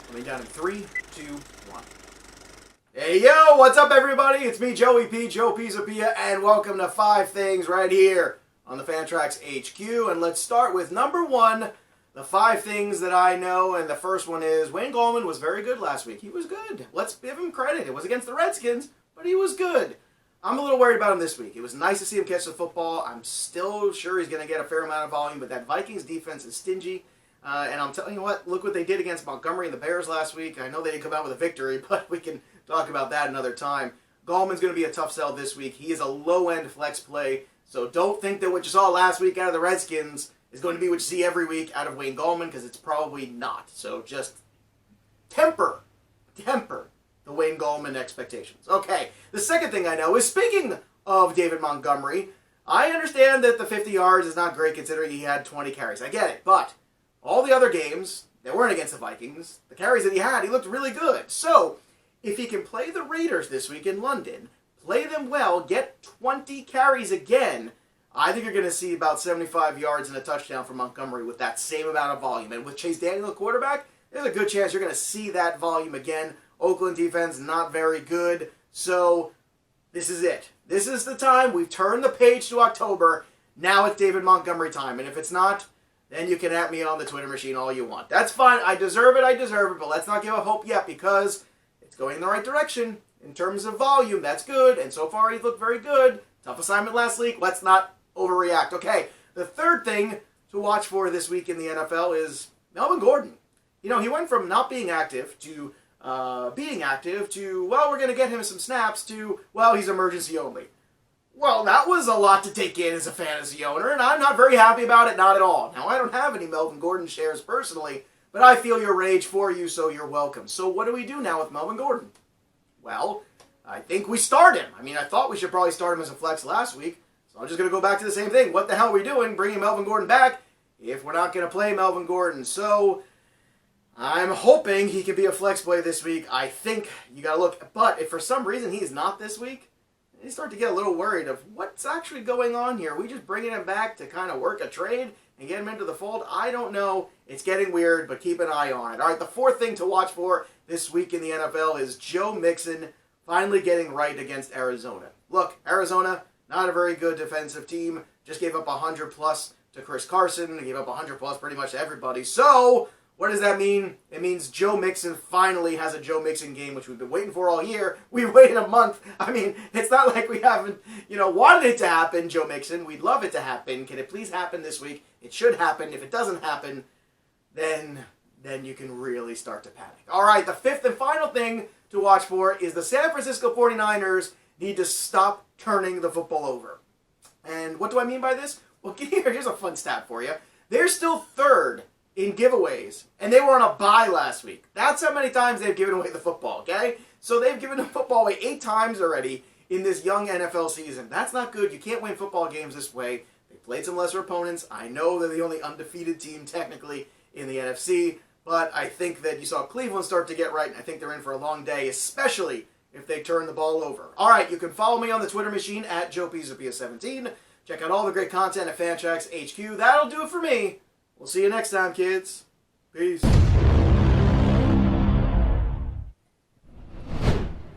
Coming down in 3, 2, 1. Hey, yo, what's up, everybody? It's me, Joey P, Joe Pizzapia, and welcome to 5 Things right here on the FantraxHQ. And let's start with number 1, the 5 things that I know. And the first one is Wayne Gallman was very good last week. He was good. Let's give him credit. It was against the Redskins, but he was good. I'm a little worried about him this week. It was nice to see him catch the football. I'm still sure he's going to get a fair amount of volume, but that Vikings defense is stingy. And I'm telling you what, look what they did against Montgomery and the Bears last week. I know they didn't come out with a victory, but we can talk about that another time. Gallman's going to be a tough sell this week. He is a low-end flex play, so don't think that what you saw last week out of the Redskins is going to be what you see every week out of Wayne Gallman, because it's probably not. So just temper the Wayne Gallman expectations. Okay, the second thing I know is, speaking of David Montgomery, I understand that the 50 yards is not great considering he had 20 carries. I get it, but all the other games that weren't against the Vikings, the carries that he had, he looked really good. So, if he can play the Raiders this week in London, play them well, get 20 carries again, I think you're going to see about 75 yards and a touchdown from Montgomery with that same amount of volume. And with Chase Daniel, the quarterback, there's a good chance you're going to see that volume again. Oakland defense, not very good. So, this is it. This is the time. We've turned the page to October. Now it's David Montgomery time. And if it's not, then you can at me on the Twitter machine all you want. That's fine. I deserve it, but let's not give up hope yet, because it's going in the right direction in terms of volume. That's good, and so far he's looked very good. Tough assignment last week. Let's not overreact. Okay, the third thing to watch for this week in the NFL is Melvin Gordon. You know, he went from not being active to being active to, well, we're going to get him some snaps to, well, he's emergency only. Well, that was a lot to take in as a fantasy owner, and I'm not very happy about it, not at all. Now, I don't have any Melvin Gordon shares personally, but I feel your rage for you, so you're welcome. So what do we do now with Melvin Gordon? Well, I think we start him. I mean, I thought we should probably start him as a flex last week, so I'm just going to go back to the same thing. What the hell are we doing bringing Melvin Gordon back if we're not going to play Melvin Gordon? So I'm hoping he can be a flex play this week. I think you got to look. But if for some reason he's not this week, you start to get a little worried of what's actually going on here. Are we just bringing him back to kind of work a trade and get him into the fold? I don't know. It's getting weird, but keep an eye on it. All right, the fourth thing to watch for this week in the NFL is Joe Mixon finally getting right against Arizona. Look, Arizona, not a very good defensive team. Just gave up 100+ to Chris Carson. They gave up 100+ pretty much to everybody. So what does that mean? It means Joe Mixon finally has a Joe Mixon game, which we've been waiting for all year. We waited a month. I mean, it's not like we haven't, wanted it to happen, Joe Mixon. We'd love it to happen. Can it please happen this week? It should happen. If it doesn't happen, then you can really start to panic. All right, the fifth and final thing to watch for is the San Francisco 49ers need to stop turning the football over. And what do I mean by this? Well, here's a fun stat for you. They're still third in giveaways, and they were on a bye last week. That's how many times they've given away the football, okay? So they've given the football away 8 times already in this young NFL season. That's not good. You can't win football games this way. They played some lesser opponents. I know they're the only undefeated team technically in the NFC, but I think that you saw Cleveland start to get right, and I think they're in for a long day, especially if they turn the ball over. All right, you can follow me on the Twitter machine at JoePizzapia17. Check out all the great content at FantraxHQ. That'll do it for me. We'll see you next time, kids. Peace.